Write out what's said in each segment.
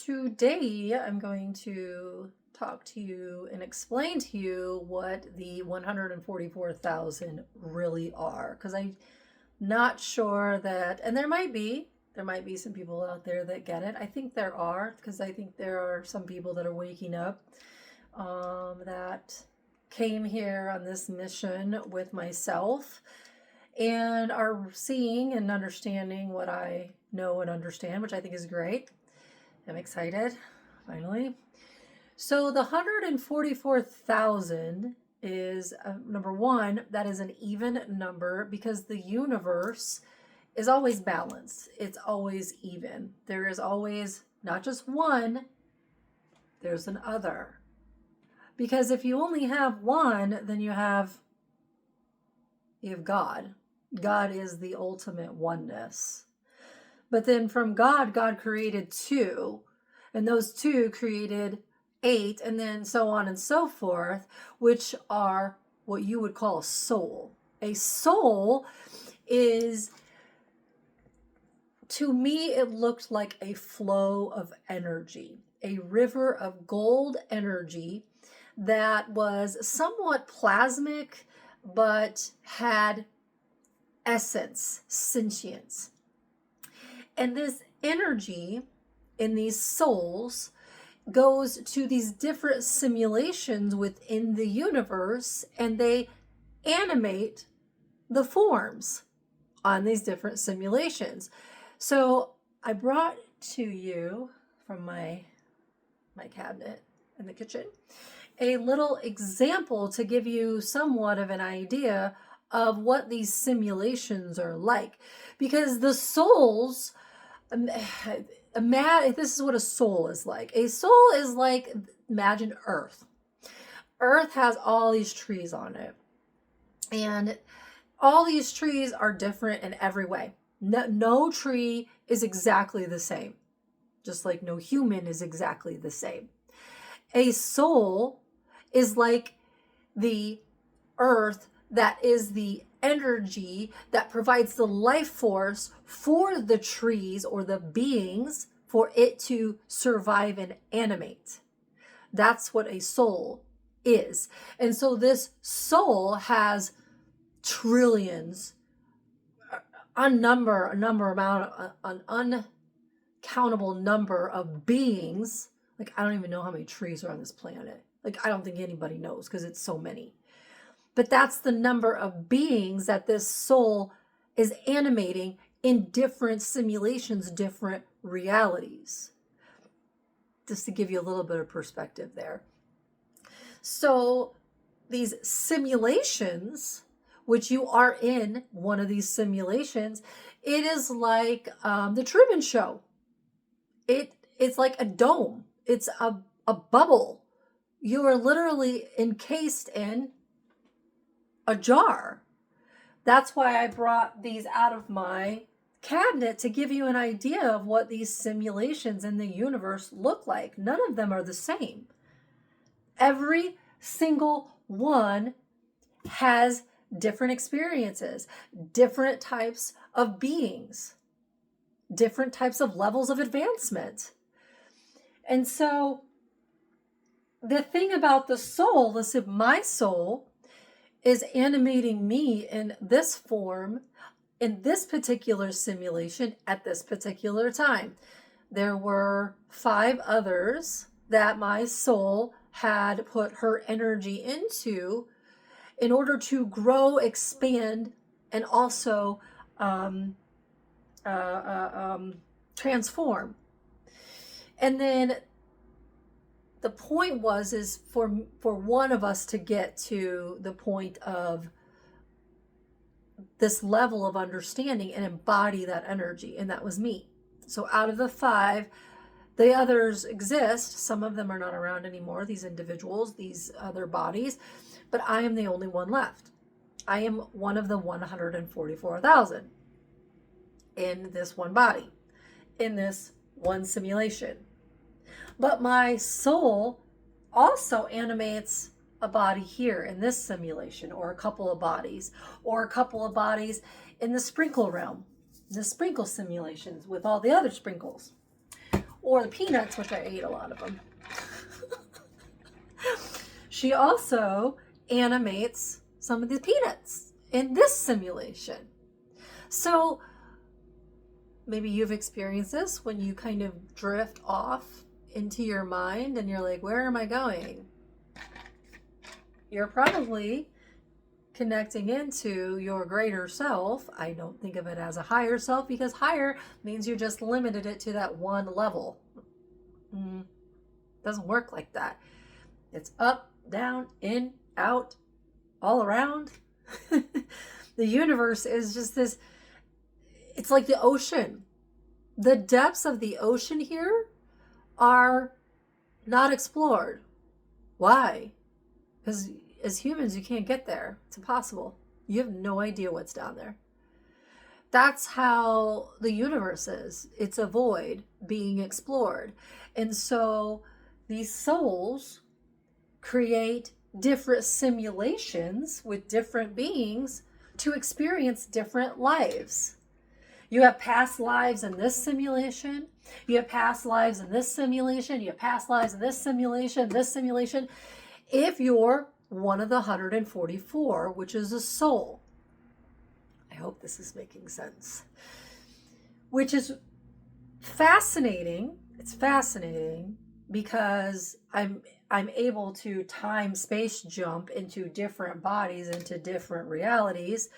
today I'm going to talk to you and explain to you what the 144,000 really are, because I'm not sure that, and there might be some people out there that get it. I think there are, because I think there are some people that are waking up that came here on this mission with myself and are seeing and understanding what I know and understand, which I think is great. I'm excited, finally. So the 144,000 is, number one, that is an even number because the universe is always balanced. It's always even. There is always not just one, there's an other. Because if you only have one, then you have God. God is the ultimate oneness. But then from God, God created two, and those two created 8, and then so on and so forth, which are what you would call a soul. A soul is, to me, it looked like a flow of energy, a river of gold energy that was somewhat plasmic, but had essence, sentience. And this energy in these souls goes to these different simulations within the universe, and they animate the forms on these different simulations. So I brought to you from my cabinet in the kitchen a little example to give you somewhat of an idea of what these simulations are like. Because the souls, this is what a soul is like. A soul is like, imagine Earth. Earth has all these trees on it. And all these trees are different in every way. No tree is exactly the same. Just like no human is exactly the same. A soul is like the earth that is the energy that provides the life force for the trees or the beings for it to survive and animate. That's what a soul is. And so this soul has trillions, an uncountable number of beings. Like, I don't even know how many trees are on this planet. Like, I don't think anybody knows because it's so many. But that's the number of beings that this soul is animating in different simulations, different realities. Just to give you a little bit of perspective there. So these simulations, which you are in one of these simulations, it is like the Truman Show. It's like a dome. It's a bubble. You are literally encased in a jar. That's why I brought these out of my cabinet to give you an idea of what these simulations in the universe look like. None of them are the same. Every single one has different experiences, different types of beings, different types of levels of advancement. And so the thing about the soul, listen, my soul is animating me in this form, in this particular simulation, at this particular time. There were 5 others that my soul had put her energy into in order to grow, expand, and also transform. And then the point is for one of us to get to the point of this level of understanding and embody that energy, and that was me. So out of the 5, the others exist. Some of them are not around anymore, these individuals, these other bodies, but I am the only one left. I am one of the 144,000 in this one body, in this one simulation. But my soul also animates a body here in this simulation, or a couple of bodies, or a couple of bodies in the sprinkle realm, the sprinkle simulations with all the other sprinkles. or the peanuts, which I ate a lot of them. She also animates some of the peanuts in this simulation. So maybe you've experienced this when you kind of drift off into your mind and you're like, where am I going? You're probably connecting into your greater self. I don't think of it as a higher self, because higher means you just limited it to that one level. Doesn't work like that. It's up, down, in, out, all around. The universe is just this, it's like the ocean. The depths of the ocean here are not explored. Why? Because as humans, you can't get there. It's impossible. You have no idea what's down there. That's how the universe is. It's a void being explored. And so these souls create different simulations with different beings to experience different lives. You have past lives in this simulation. You have past lives in this simulation. You have past lives in this simulation, this simulation. If you're one of the 144, which is a soul. I hope this is making sense. Which is fascinating. It's fascinating because I'm able to time space jump into different bodies, into different realities.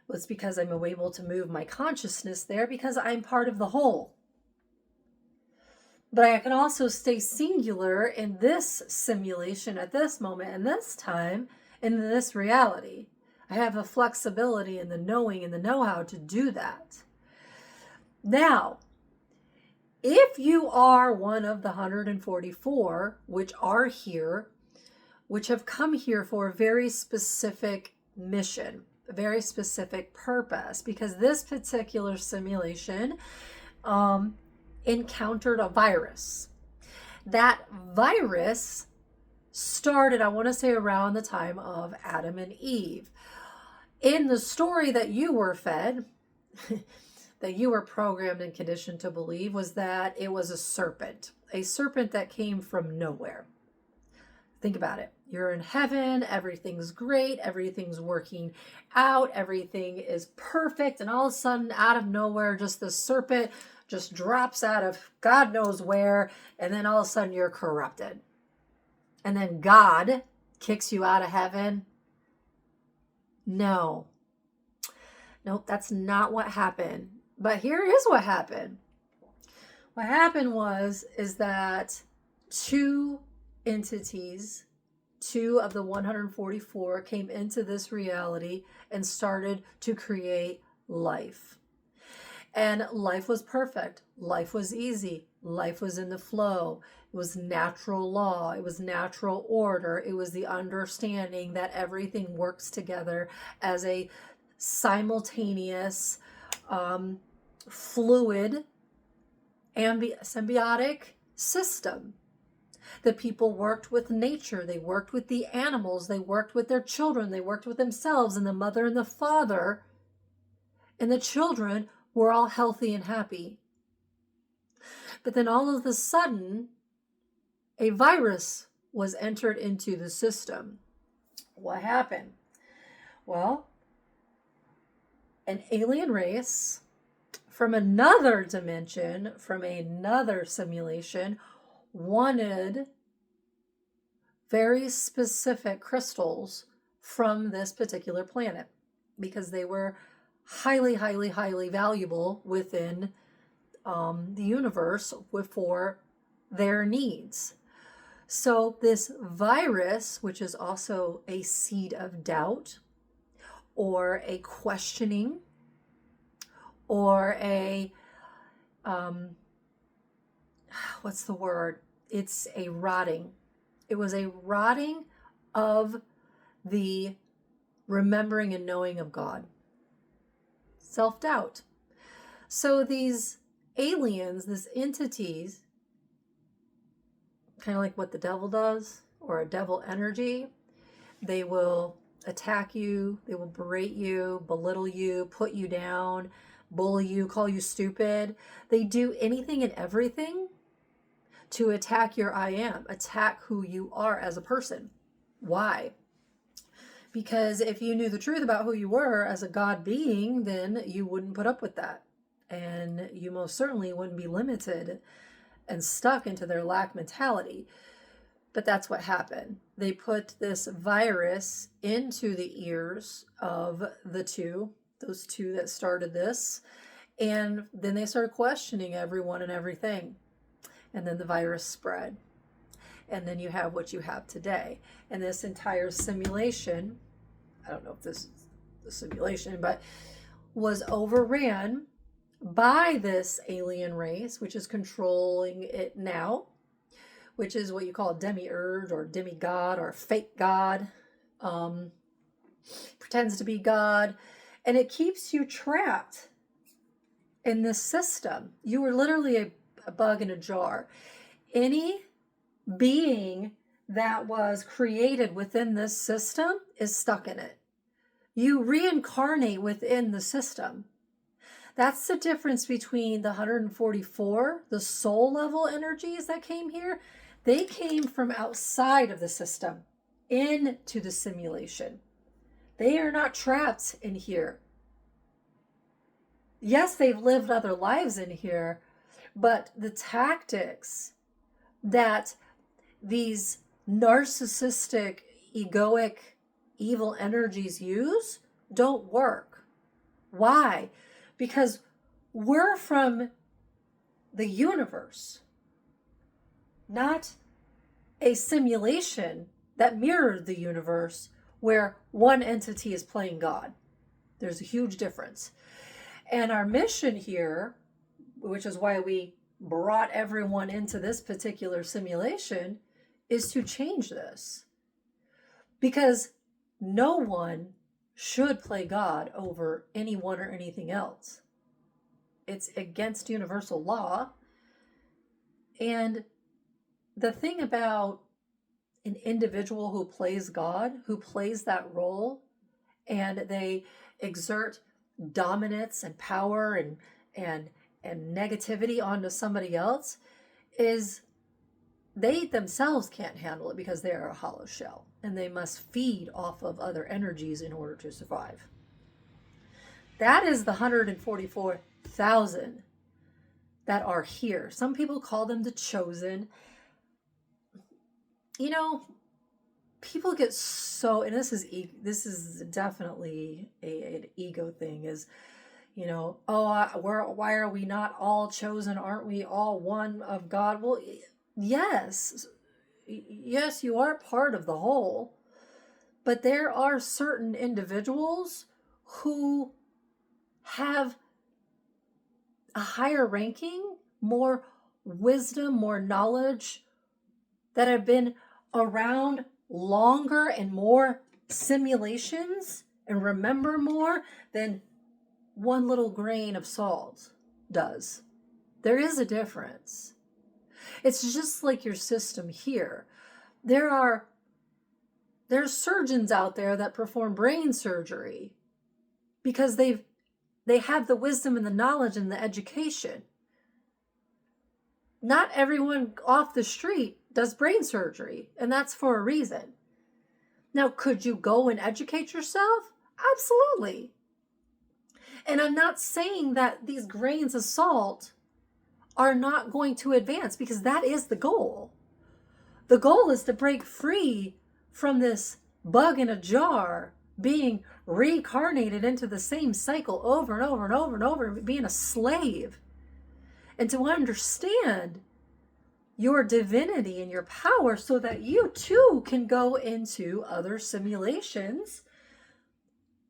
It's because I'm able to move my consciousness there because I'm part of the whole. But I can also stay singular in this simulation at this moment and this time in this reality. I have the flexibility and the knowing and the know-how to do that. Now, if you are one of the 144, which are here, which have come here for a very specific mission, a very specific purpose, because this particular simulation encountered a virus. That virus started, I want to say, around the time of Adam and Eve. In the story that you were fed, that you were programmed and conditioned to believe, was that it was a serpent that came from nowhere. Think about it. You're in heaven, everything's great, everything's working out, everything is perfect, and all of a sudden, out of nowhere, just the serpent just drops out of God knows where, and then all of a sudden you're corrupted. And then God kicks you out of heaven. No. Nope, that's not what happened. But here is what happened. What happened is that two entities, two of the 144, came into this reality and started to create life. And life was perfect. Life was easy. Life was in the flow. It was natural law. It was natural order. It was the understanding that everything works together as a simultaneous, fluid, symbiotic system. The people worked with nature. They worked with the animals. They worked with their children. They worked with themselves and the mother and the father. And the children were all healthy and happy. But then all of a sudden, a virus was entered into the system. What happened? Well, an alien race from another dimension, from another simulation, wanted very specific crystals from this particular planet because they were highly, highly, highly valuable within the universe for their needs. So this virus, which is also a seed of doubt or a questioning or a, what's the word? It's a rotting. It was a rotting of the remembering and knowing of God. Self-doubt. So these aliens, these entities, kind of like what the devil does, or a devil energy, they will attack you, they will berate you, belittle you, put you down, bully you, call you stupid. They do anything and everything to attack your I am, attack who you are as a person. Why? Because if you knew the truth about who you were as a God being, then you wouldn't put up with that. And you most certainly wouldn't be limited and stuck into their lack mentality. But that's what happened. They put this virus into the ears of those two that started this. And then they started questioning everyone and everything. And then the virus spread. And then you have what you have today. And this entire simulation, I don't know if this is the simulation, but was overran by this alien race, which is controlling it now, which is what you call a demiurge or demigod or fake god, pretends to be God, and it keeps you trapped in this system. You are literally a bug in a jar. Any being that was created within this system is stuck in it. You reincarnate within the system. That's the difference between the 144, the soul level energies that came here. They came from outside of the system into the simulation. They are not trapped in here. Yes, they've lived other lives in here, but the tactics that these narcissistic, egoic, evil energies use don't work. Why? Because we're from the universe, not a simulation that mirrored the universe where one entity is playing God. There's a huge difference. And our mission here, which is why we brought everyone into this particular simulation, is to change this. Because no one should play God over anyone or anything else. It's against universal law. And the thing about an individual who plays God, who plays that role, and they exert dominance and power and negativity onto somebody else, is they themselves can't handle it because they are a hollow shell and they must feed off of other energies in order to survive. That is the 144,000 that are here. Some people call them the chosen. You know, people get so, and this is definitely an ego thing, is, you know, why are we not all chosen? Aren't we all one of God? Well, yes, you are part of the whole, but there are certain individuals who have a higher ranking, more wisdom, more knowledge, that have been around longer and more simulations and remember more than one little grain of salt does. There is a difference. It's just like your system here. There's surgeons out there that perform brain surgery because they have the wisdom and the knowledge and the education. Not everyone off the street does brain surgery, and that's for a reason. Now, could you go and educate yourself? Absolutely. And I'm not saying that these grains of salt are not going to advance, because that is the goal. The goal is to break free from this bug in a jar, being reincarnated into the same cycle over and over and over and over, being a slave. And to understand your divinity and your power so that you too can go into other simulations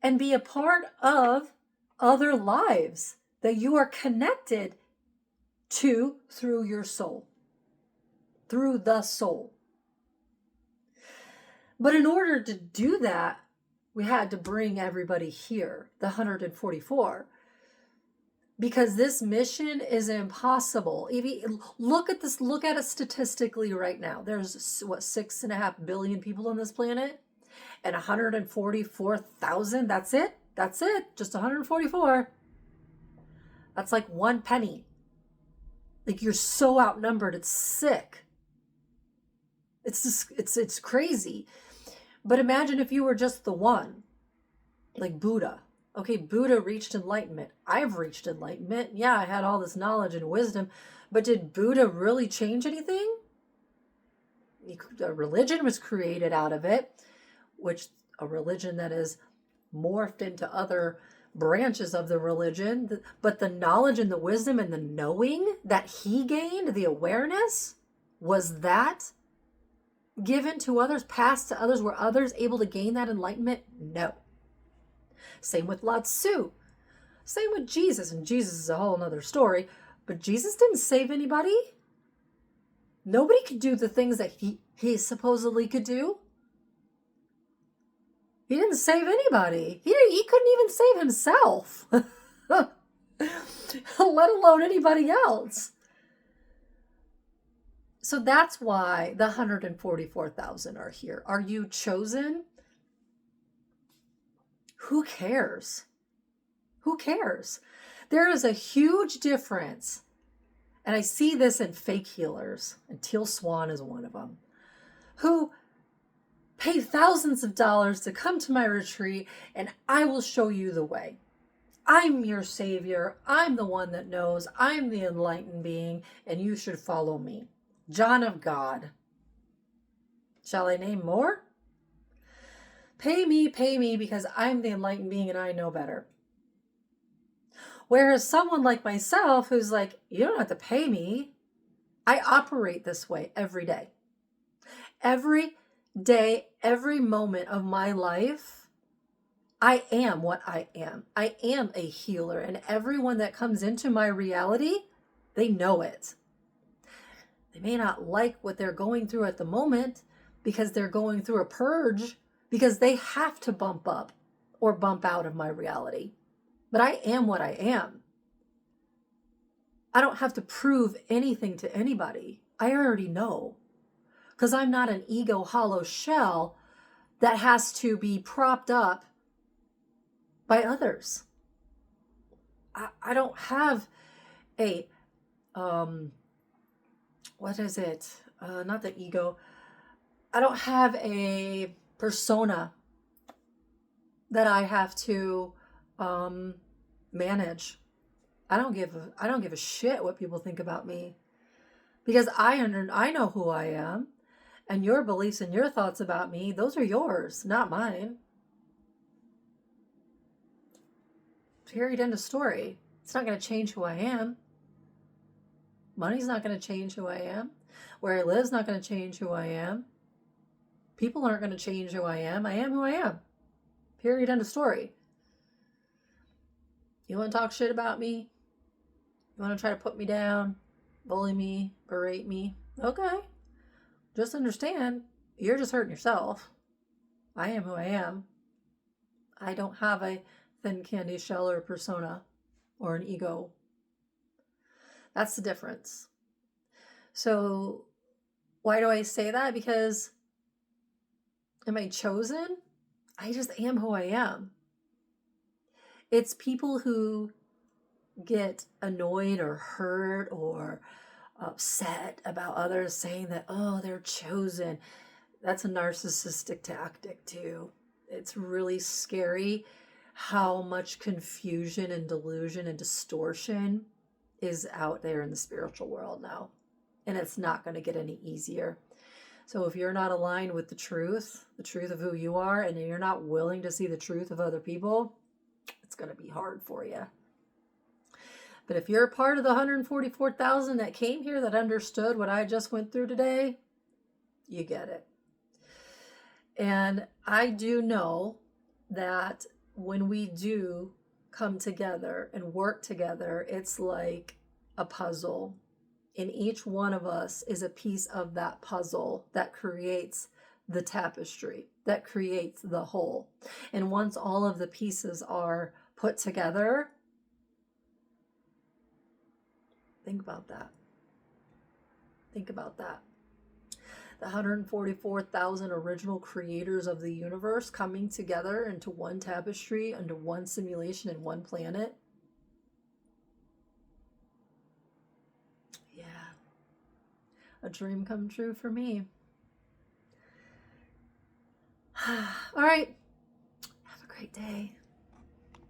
and be a part of other lives that you are connected to through your soul, through the soul. But in order to do that, we had to bring everybody here, the 144. Because this mission is impossible. If you look at it statistically right now. There's 6.5 billion people on this planet, and 144,000. That's it. Just 144. That's like one penny. Like you're so outnumbered, it's sick. It's just, it's crazy. But imagine if you were just the one, like Buddha. Okay, Buddha reached enlightenment. I've reached enlightenment. Yeah, I had all this knowledge and wisdom, but did Buddha really change anything? A religion was created out of it, which a religion that is morphed into other branches of the religion. But the knowledge and the wisdom and the knowing that he gained, the awareness, was that given to others, passed to others? Were others able to gain that enlightenment? No. Same with Lao Tzu. Same with Jesus. And Jesus is a whole nother story. But Jesus didn't save anybody. Nobody could do the things that he supposedly could do. He didn't save anybody. He couldn't even save himself, let alone anybody else. So that's why the 144,000 are here. Are you chosen? Who cares? Who cares? There is a huge difference. And I see this in fake healers, and Teal Swan is one of them, who pay thousands of dollars to come to my retreat, and I will show you the way. I'm your savior. I'm the one that knows. I'm the enlightened being, and you should follow me. John of God. Shall I name more? Pay me, because I'm the enlightened being and I know better. Whereas someone like myself who's like, you don't have to pay me. I operate this way every day. Every day, every moment of my life, I am what I am. I am a healer, and everyone that comes into my reality, they know it. They may not like what they're going through at the moment because they're going through a purge, because they have to bump up or bump out of my reality. But I am what I am. I don't have to prove anything to anybody. I already know. Because I'm not an ego hollow shell that has to be propped up by others. I don't have a, what is it? Not the ego. I don't have a persona that I have to manage. I don't give a shit what people think about me, because I know who I am, and your beliefs and your thoughts about me, those are yours, not mine. Period, end of story. It's not going to change who I am. Money's not going to change who I am. Where I live is not going to change who I am. People aren't going to change who I am. I am who I am. Period, end of story. You want to talk shit about me? You want to try to put me down, bully me, berate me? Okay. Just understand, you're just hurting yourself. I am who I am. I don't have a thin candy shell or persona or an ego. That's the difference. So why do I say that? Because am I chosen? I just am who I am. It's people who get annoyed or hurt or upset about others saying that, oh, they're chosen. That's a narcissistic tactic too. It's really scary how much confusion and delusion and distortion is out there in the spiritual world now. And it's not going to get any easier. So if you're not aligned with the truth of who you are, and you're not willing to see the truth of other people, it's going to be hard for you. But if you're a part of the 144,000 that came here that understood what I just went through today, you get it. And I do know that when we do come together and work together, it's like a puzzle. And each one of us is a piece of that puzzle that creates the tapestry, that creates the whole. And once all of the pieces are put together, think about that. Think about that. The 144,000 original creators of the universe coming together into one tapestry, under one simulation and one planet. a dream come true for me. All right. Have a great day.